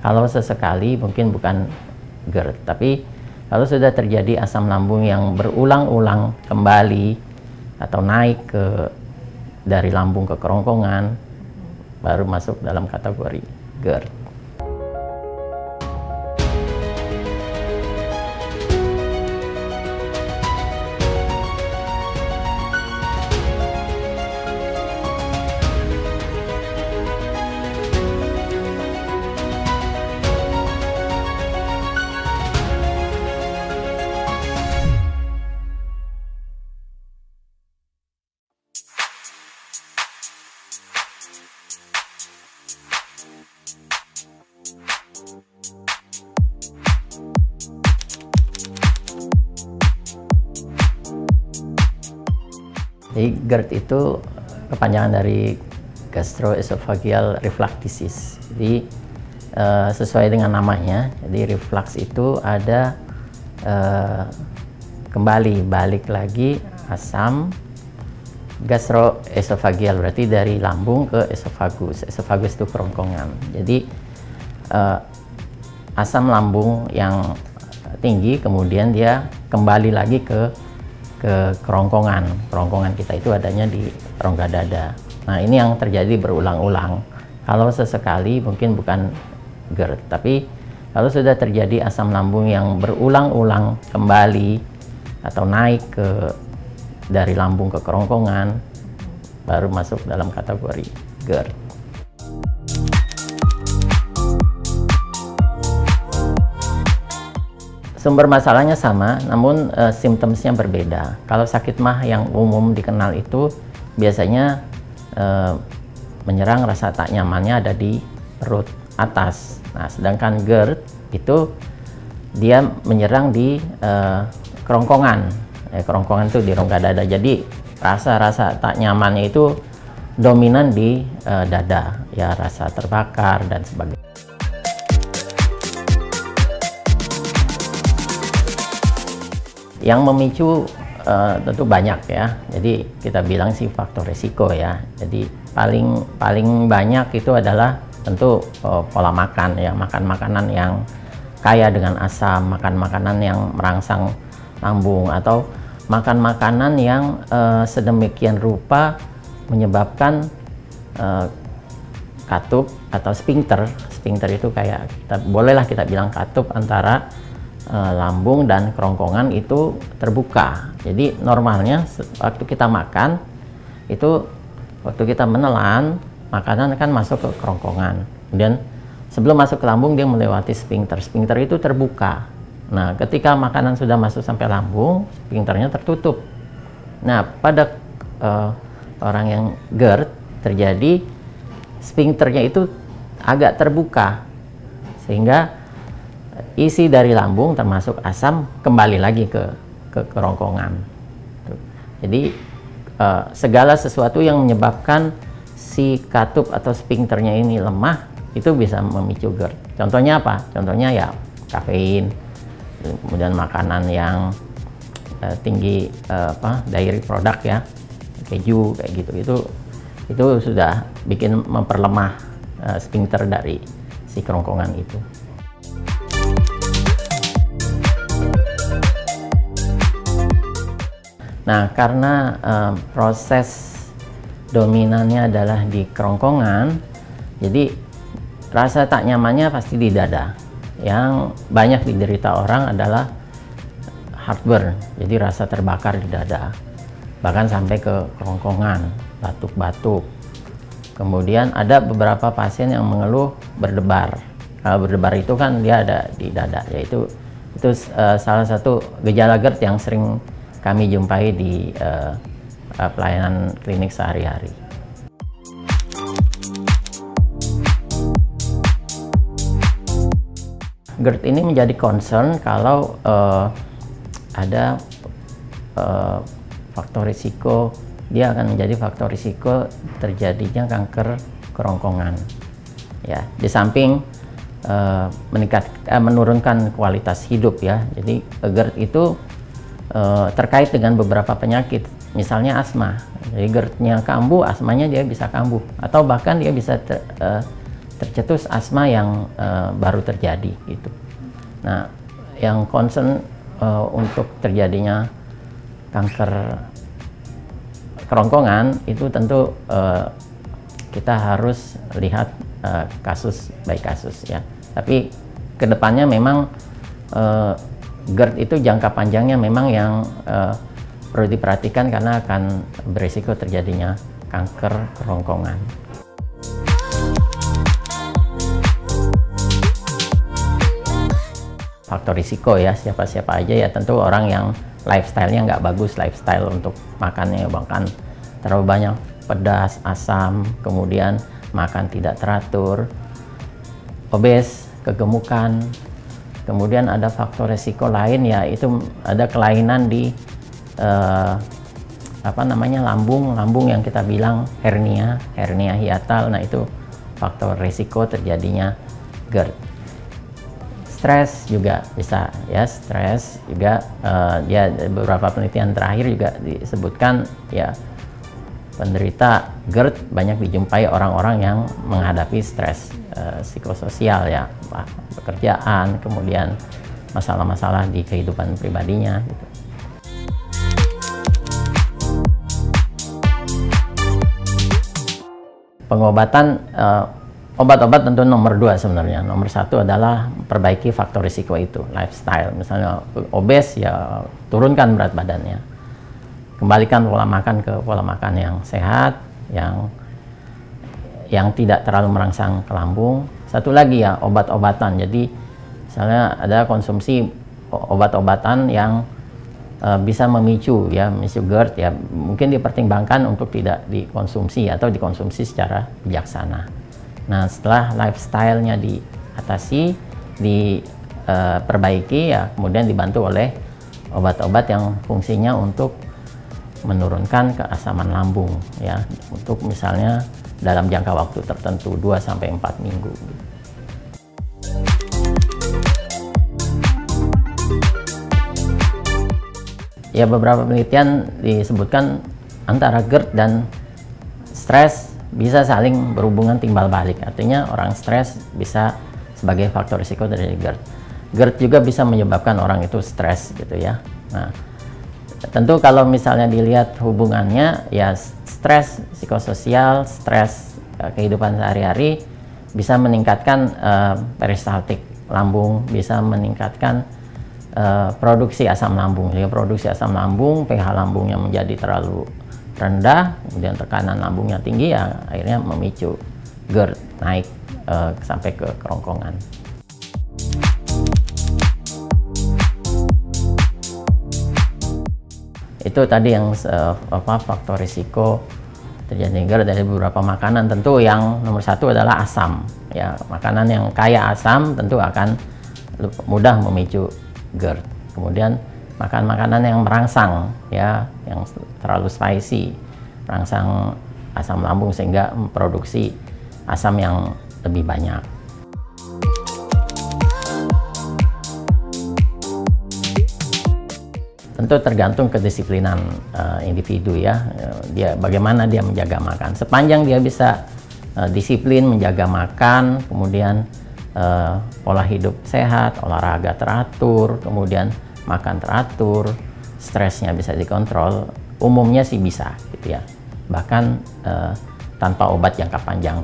Kalau sesekali mungkin bukan GERD, tapi kalau sudah terjadi asam lambung yang berulang-ulang kembali atau naik dari lambung ke kerongkongan, baru masuk dalam kategori GERD. Jadi GERD itu kepanjangan dari gastroesophageal reflux disease. Jadi sesuai dengan namanya, jadi reflux itu ada balik lagi asam gastroesophageal, berarti dari lambung ke esophagus. Esophagus itu kerongkongan. Jadi asam lambung yang tinggi kemudian dia kembali lagi ke kerongkongan. Kerongkongan kita itu adanya di rongga dada. Nah, ini yang terjadi berulang-ulang. Kalau sesekali mungkin bukan GERD, tapi kalau sudah terjadi asam lambung yang berulang-ulang kembali atau naik dari lambung ke kerongkongan, baru masuk dalam kategori GERD. Sumber masalahnya sama, namun simptomnya berbeda. Kalau sakit mah yang umum dikenal itu biasanya menyerang rasa tak nyamannya ada di perut atas. Nah, sedangkan GERD itu dia menyerang di kerongkongan. Kerongkongan itu di rongga dada. Jadi rasa tak nyamannya itu dominan di dada, ya rasa terbakar dan sebagainya. Yang memicu tentu banyak ya. Jadi kita bilang sih faktor resiko ya. Jadi paling banyak itu adalah tentu pola makan ya, makan makanan yang kaya dengan asam, makan makanan yang merangsang lambung, atau makan makanan yang sedemikian rupa menyebabkan katup atau sphincter. Sphincter itu kayak bolehlah kita bilang katup antara lambung dan kerongkongan itu terbuka. Jadi normalnya waktu kita makan itu, waktu kita menelan makanan kan masuk ke kerongkongan, kemudian sebelum masuk ke lambung dia melewati sphincter. Sphincter itu terbuka. Nah, ketika makanan sudah masuk sampai lambung, sphincternya tertutup. Nah, pada orang yang GERD terjadi sphincternya itu agak terbuka, sehingga isi dari lambung termasuk asam kembali lagi ke kerongkongan. Jadi segala sesuatu yang menyebabkan si katup atau sphincternya ini lemah itu bisa memicu GERD. Contohnya apa? Contohnya ya kafein, kemudian makanan yang tinggi dairy product ya, keju kayak gitu. Itu sudah bikin memperlemah sphincter dari si kerongkongan itu. Nah, karena proses dominannya adalah di kerongkongan, jadi rasa tak nyamannya pasti di dada. Yang banyak diderita orang adalah heartburn, jadi rasa terbakar di dada, bahkan sampai ke kerongkongan, batuk-batuk. Kemudian ada beberapa pasien yang mengeluh berdebar. Kalau berdebar itu kan dia ada di dada, yaitu salah satu gejala GERD yang sering kami jumpai di pelayanan klinik sehari-hari. GERD ini menjadi concern kalau ada faktor risiko, dia akan menjadi faktor risiko terjadinya kanker kerongkongan. Ya, di samping menurunkan kualitas hidup ya. Jadi GERD itu terkait dengan beberapa penyakit, misalnya asma. Jadi GERD-nya kambuh, asmanya dia bisa kambuh, atau bahkan dia bisa tercetus asma yang baru terjadi gitu. Nah, yang concern untuk terjadinya kanker kerongkongan itu tentu kita harus lihat kasus by kasus ya. Tapi kedepannya memang GERD itu jangka panjangnya memang yang perlu diperhatikan karena akan berisiko terjadinya kanker kerongkongan. Faktor risiko ya, siapa-siapa aja ya, tentu orang yang lifestyle-nya nggak bagus, lifestyle untuk makannya bahkan terlalu banyak pedas, asam, kemudian makan tidak teratur, obes, kegemukan. Kemudian ada faktor risiko lain ya, itu ada kelainan di lambung yang kita bilang hernia hiatal. Nah, itu faktor risiko terjadinya GERD. Stres juga bisa ya, stres juga ya, beberapa penelitian terakhir juga disebutkan ya, penderita GERD banyak dijumpai orang-orang yang menghadapi stres psikososial ya, pekerjaan, kemudian masalah-masalah di kehidupan pribadinya gitu. Pengobatan, obat-obat tentu nomor 2 sebenarnya. Nomor 1 adalah perbaiki faktor risiko itu, lifestyle. Misalnya obes ya, turunkan berat badannya. Kembalikan pola makan ke pola makan yang sehat, yang tidak terlalu merangsang ke lambung. Satu lagi ya, obat-obatan. Jadi misalnya ada konsumsi obat-obatan yang bisa memicu GERD ya, mungkin dipertimbangkan untuk tidak dikonsumsi atau dikonsumsi secara bijaksana. Nah, setelah lifestyle-nya diatasi, diperbaiki ya, kemudian dibantu oleh obat-obat yang fungsinya untuk menurunkan keasaman lambung ya, untuk misalnya dalam jangka waktu tertentu 2-4 minggu. Ya, beberapa penelitian disebutkan antara GERD dan stres bisa saling berhubungan timbal balik. Artinya orang stres bisa sebagai faktor risiko dari GERD. GERD juga bisa menyebabkan orang itu stres gitu ya. Nah, tentu kalau misalnya dilihat hubungannya ya, stres psikososial, stres kehidupan sehari-hari bisa meningkatkan peristaltik lambung, bisa meningkatkan produksi asam lambung. Jadi produksi asam lambung, pH lambungnya menjadi terlalu rendah, kemudian tekanan lambungnya tinggi ya, akhirnya memicu GERD naik sampai ke kerongkongan. Itu tadi yang faktor risiko terjadi GERD dari beberapa makanan. Tentu yang nomor 1 adalah asam ya, makanan yang kaya asam tentu akan mudah memicu GERD. Kemudian makan makanan yang merangsang ya, yang terlalu spicy, merangsang asam lambung sehingga memproduksi asam yang lebih banyak. Tentu tergantung kedisiplinan individu ya, dia bagaimana dia menjaga makan. Sepanjang dia bisa disiplin menjaga makan, kemudian pola hidup sehat, olahraga teratur, kemudian makan teratur, stresnya bisa dikontrol, umumnya sih bisa gitu ya, bahkan tanpa obat jangka panjang.